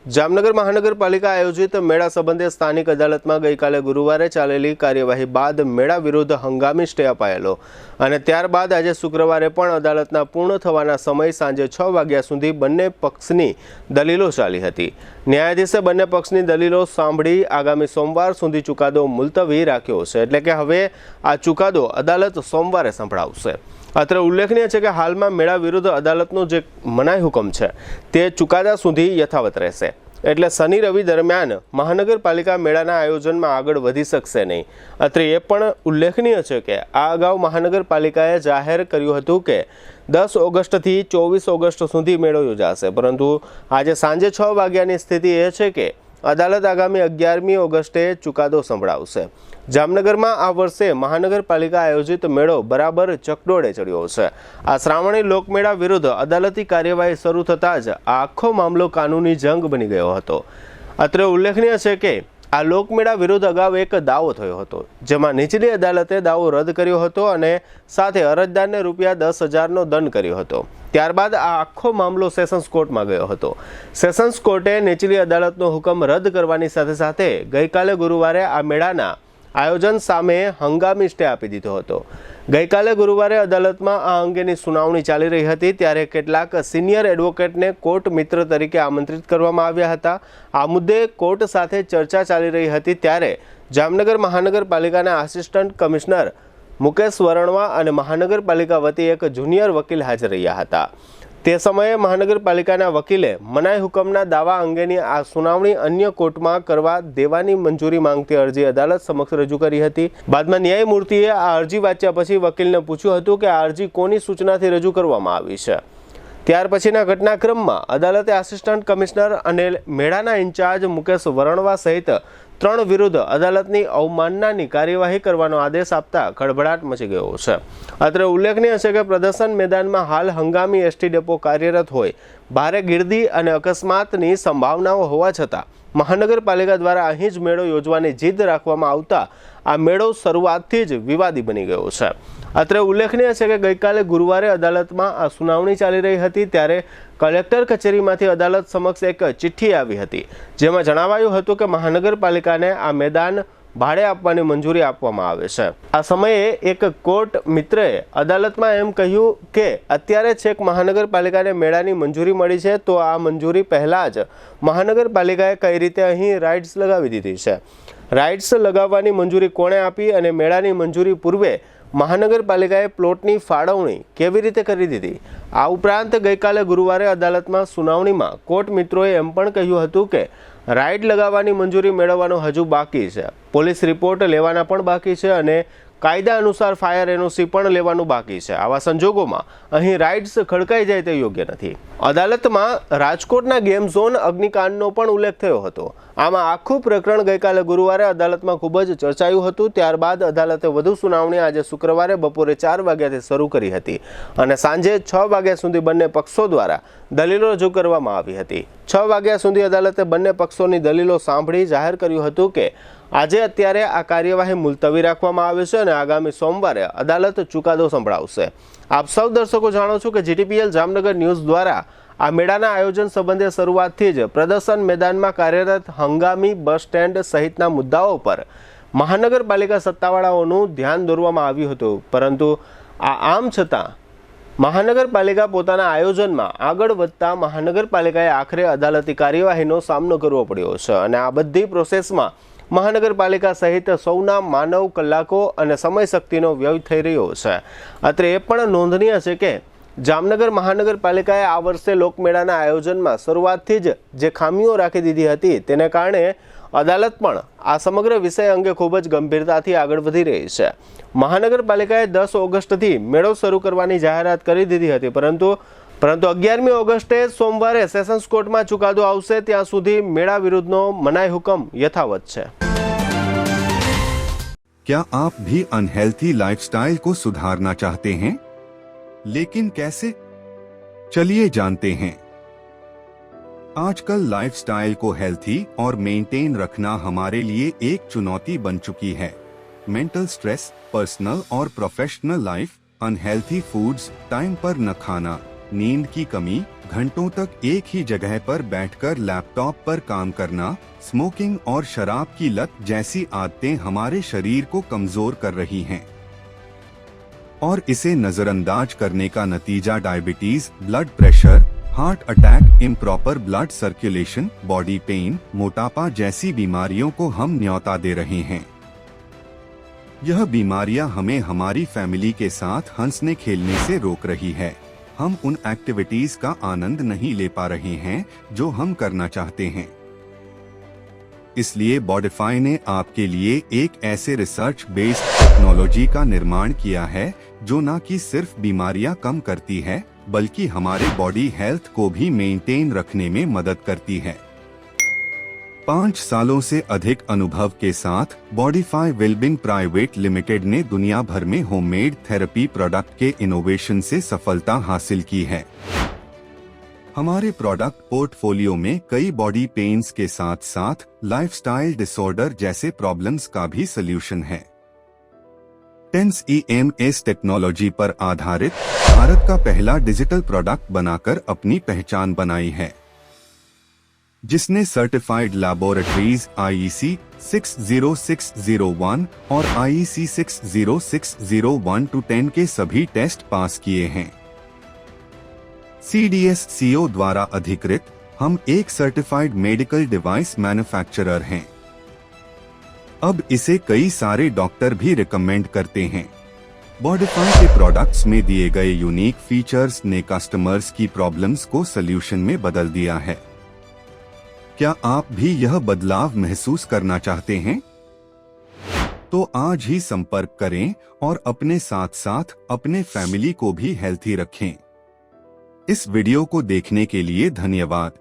જામનગર મહાનગરપાલિકા આયોજિત મેળા સંબંધે સ્થાનિક અદાલતમાં ગઈકાલે ગુરુવારે ચાલેલી કાર્યવાહી બાદ મેળા વિરુદ્ધ હંગામી સ્ટે અપાયેલો અને ત્યારબાદ આજે શુક્રવારે પણ અદાલતના પૂર્ણ થવાના સમય સાંજે 6 વાગ્યા સુધી બંને પક્ષની દલીલો ચાલી હતી। ન્યાયાધીશે બંને પક્ષની દલીલો સાંભળી આગામી સોમવાર સુધી ચુકાદો મુલતવી રાખ્યો છે, એટલે કે હવે આ ચુકાદો અદાલત સોમવારે સંભળાવશે। અત્રે ઉલ્લેખનીય છે કે હાલમાં મેળા વિરુદ્ધ અદાલતનો જે મનાઈ હુકમ છે તે ચુકાદા સુધી યથાવત રહેશે, એટલે શનિ રવિ દરમિયાન મહાનગરપાલિકા મેળાના આયોજનમાં આગળ વધી શકશે નહીં। અત્રે એ પણ ઉલ્લેખનીય છે કે આ અગાઉ મહાનગરપાલિકાએ જાહેર કર્યું હતું કે 10 ઓગસ્ટથી 24 ઓગસ્ટ સુધી મેળો યોજાશે, પરંતુ આજે સાંજે 6 વાગ્યાની સ્થિતિ એ છે કે અદાલત આગામી 11મી ઓગસ્ટે ચુકાદો સંભળાવશે। જામનગરમાં આ વર્ષે મહાનગરપાલિકા આયોજિત મેળો બરાબર ચકડોળે ચડ્યો છે। આ શ્રાવણી લોકમેળા વિરુદ્ધ અદાલતી કાર્યવાહી શરૂ થતાં જ આ આખો મામલો કાનૂની જંગ બની ગયો હતો। અત્રે ઉલ્લેખનીય છે કે આ લોકમેળા વિરુદ્ધ અગાઉ એક દાવો થયો હતો, જેમાં નીચલી અદાલતે દાવો રદ કર્યો હતો અને સાથે અરજદારને રૂપિયા 10,000નો દંડ કર્યો હતો। ત્યારબાદ આ આખો મામલો સેશન્સ કોર્ટમાં ગયો હતો। સેશન્સ કોર્ટે નીચલી અદાલતનો હુકમ રદ કરવાની સાથે સાથે ગઈકાલે ગુરુવારે આ મેળાના આયોજન સામે હંગામી સ્ટે આપી દીધો હતો। ગઈકાલે ગુરુવારે અદાલતમાં આ અંગેની સુનાવણી ચાલી રહી હતી, ત્યારે કેટલાક સિનિયર એડવોકેટને કોર્ટ મિત્ર તરીકે આમંત્રિત કરવામાં આવ્યા હતા। આ મુદ્દે કોર્ટ સાથે ચર્ચા ચાલી રહી હતી, ત્યારે જામનગર મહાનગરપાલિકાના આસિસ્ટન્ટ કમિશનર મુકેશ વરણવા અને મહાનગરપાલિકા વતી એક જુનિયર વકીલ હાજર રહ્યા હતા। તે સમયે મહાનગરપાલિકાના વકીલે મનાઈ હુકમના દાવા અંગેની આ સુનાવણી અન્ય કોર્ટમાં કરવા દેવાની મંજૂરી માંગતી અરજી અદાલત સમક્ષ રજૂ કરી હતી। બાદમાં ન્યાયમૂર્તિએ આ અરજી વાંચ્યા પછી વકીલને પૂછ્યું હતું કે આ અરજી કોની સૂચનાથી રજૂ કરવામાં આવી છે। ત્યાર પછીના ઘટનાક્રમમાં અદાલતે આસિસ્ટન્ટ કમિશનર અને મેળાના ઇન્ચાર્જ મુકેશ વરણવા સહિત 3 વિરુદ્ધ અદાલતની અવમાનનાની કાર્યવાહી કરવાનો આદેશ આપતા ખળભળાટ મચી ગયો છે। અત્રે ઉલ્લેખનીય છે કે પ્રદર્શન મેદાનમાં હાલ હંગામી એસટી ડેપો કાર્યરત હોય, ભારે ગીર્દી અને અકસ્માતની સંભાવનાઓ હોવા છતાં મહાનગરપાલિકા દ્વારા અહીં જ મેળો યોજવાની જીદ રાખવામાં આવતા આ મેળો શરૂઆતથી જ વિવાદી બની ગયો છે। અત્રે ઉલ્લેખનીય છે કે ગઈકાલે ગુરુવારે અદાલતમાં આ સુનાવણી ચાલી રહી હતી, ત્યારે કલેક્ટર કચેરીમાંથી અદાલત સમક્ષ એક ચિઠ્ઠી આવી હતી, જેમાં જણાવાયું હતું કે મહાનગરપાલિકાને આ મેદાન ભાડે આપવાની મંજૂરી આપવામાં આવે છે। આ સમયે એક કોર્ટ મિત્રએ અદાલતમાં એમ કહ્યું કે અત્યારે છેક મહાનગરપાલિકાને મેળાની મંજૂરી મળી છે, તો આ મંજૂરી પહેલાં જ મહાનગરપાલિકાએ કઈ રીતે અહીં રાઇડ્સ લગાવી દીધી છે, રાઇડ્સ લગાવવાની મંજૂરી કોણે આપી અને મેળાની મંજૂરી પૂર્વે મહાનગરપાલિકાએ પ્લોટની ફાળવણી કેવી રીતે કરી દીધી। આ ઉપરાંત ગઈકાલે ગુરુવારે અદાલતમાં સુનાવણીમાં કોર્ટ મિત્રોએ એમ પણ કહ્યું હતું કે રાઇડ લગાવવાની મંજૂરી મેળવવાનો હજુ બાકી છે, પોલીસ રિપોર્ટ લેવાના પણ બાકી છે અને કાયદા અનુસાર ફાયર એનઓસી પણ લેવાનું બાકી છે। આવા સંજોગોમાં અહીં રાઇડ્સ ખડકાઈ જાય તે યોગ્ય નથી। અદાલતમાં રાજકોટના ગેમ ઝોન અગ્નિકાંડનો પણ ઉલ્લેખ થયો હતો। આમાં આખું પ્રકરણ ગઈકાલે ગુરુવારે અદાલતમાં ખૂબ જ ચર્ચાયું હતું। ત્યારબાદ અદાલતે વધુ સુનાવણી આજે શુક્રવારે બપોરે 4 વાગ્યાથી શરૂ કરી હતી અને સાંજે 6 વાગ્યા સુધી બંને પક્ષો દ્વારા દલીલો રજૂ કરવામાં આવી હતી। 6 વાગ્યા સુધી અદાલતે બંને પક્ષોની દલીલો સાંભળી જાહેર કર્યું હતું કે આજે અત્યારે આ કાર્યવાહી મુલતવી રાખવામાં આવે છે અને આગામી સોમવારે અદાલત ચુકાદો સંભળાવશે। આપ સૌ દર્શકો જાણો છો કે જીટીપીએલ જામનગર ન્યૂઝ દ્વારા આ મેળાના આયોજન સંબંધે શરૂઆતથી જ પ્રદર્શન મેદાનમાં કાર્યરત હંગામી બસ સ્ટેન્ડ સહિતના મુદ્દાઓ પર મહાનગરપાલિકા સત્તાવાળાઓનું ધ્યાન દોરવામાં આવ્યું હતું, પરંતુ આમ છતાં મહાનગરપાલિકા પોતાના આયોજનમાં આગળ વધતા મહાનગરપાલિકાએ આખરે અદાલતી કાર્યવાહીનો સામનો કરવો પડ્યો છે અને આ બધી પ્રોસેસમાં મહાનગરપાલિકા સહિત સૌના માનવ કલાકો અને સમય શક્તિનો વ્યય થઈ રહ્યો છે। અત્રે એ પણ નોંધનીય છે કે જામનગર મહાનગરપાલિકાએ આ વર્ષે લોકમેળાના આયોજનમાં શરૂઆતથી જ જે ખામીઓ રાખી દીધી હતી, તેને કારણે અદાલત પણ આ સમગ્ર વિષય અંગે ખૂબ જ ગંભીરતાથી આગળ વધી રહી છે। મહાનગરપાલિકાએ 10 ઓગસ્ટથી મેળો શરૂ કરવાની જાહેરાત કરી દીધી હતી, પરંતુ 11મી ઓગસ્ટે સોમવારે સેશન્સ કોર્ટમાં ચુકાદો આવશે, ત્યાં સુધી મેળા વિરુદ્ધનો મનાઈ હુકમ યથાવત છે। क्या आप भी अनहेल्थी लाइफस्टाइल को सुधारना चाहते हैं, लेकिन कैसे? चलिए जानते हैं। आजकल लाइफस्टाइल को हेल्थी और मेंटेन रखना हमारे लिए एक चुनौती बन चुकी है। मेंटल स्ट्रेस, पर्सनल और professional life, unhealthy foods, time पर न खाना, नींद की कमी, घंटों तक एक ही जगह पर बैठकर लैपटॉप पर काम करना, स्मोकिंग और शराब की लत जैसी आदतें हमारे शरीर को कमजोर कर रही हैं। और इसे नजरअंदाज करने का नतीजा diabetes, blood pressure, heart attack, improper blood circulation, body pain, मोटापा जैसी बीमारियों को हम न्योता दे रहे हैं। यह बीमारियां हमें हमारी फैमिली के साथ हंसने खेलने से रोक रही है। हम उन एक्टिविटीज का आनंद नहीं ले पा रहे हैं जो हम करना चाहते हैं। इसलिए बॉडिफाई ने आपके लिए एक ऐसे रिसर्च बेस्ड टेक्नोलॉजी का निर्माण किया है जो न कि सिर्फ बीमारियां कम करती है बल्कि हमारे बॉडी हेल्थ को भी मेंटेन रखने में मदद करती है। 5 सालों से अधिक अनुभव के साथ बॉडिफाई वेलबिंग प्राइवेट लिमिटेड ने दुनिया भर में होममेड थेरेपी प्रोडक्ट के इनोवेशन से सफलता हासिल की है। हमारे प्रोडक्ट पोर्टफोलियो में कई बॉडी पेन्स के साथ साथ लाइफस्टाइल डिसऑर्डर जैसे प्रॉब्लम्स का भी सलूशन है। टेंस EMS टेक्नोलॉजी पर आधारित भारत का पहला डिजिटल प्रोडक्ट बनाकर अपनी पहचान बनाई है, जिसने सर्टिफाइड लैबोरेटरीज IEC 60601 और IEC 60601-10 के सभी टेस्ट पास किए हैं। CDSCO द्वारा अधिकृत हम एक सर्टिफाइड मेडिकल डिवाइस मैन्युफैक्चरर हैं। अब इसे कई सारे डॉक्टर भी रिकमेंड करते हैं। बॉडिफाई के प्रोडक्ट्स में दिए गए यूनिक फीचर्स ने कस्टमर्स की प्रॉब्लम्स को सल्यूशन में बदल दिया है। क्या आप भी यह बदलाव महसूस करना चाहते हैं? तो आज ही संपर्क करें और अपने साथ साथ अपने फैमिली को भी हेल्थी रखें। इस वीडियो को देखने के लिए धन्यवाद।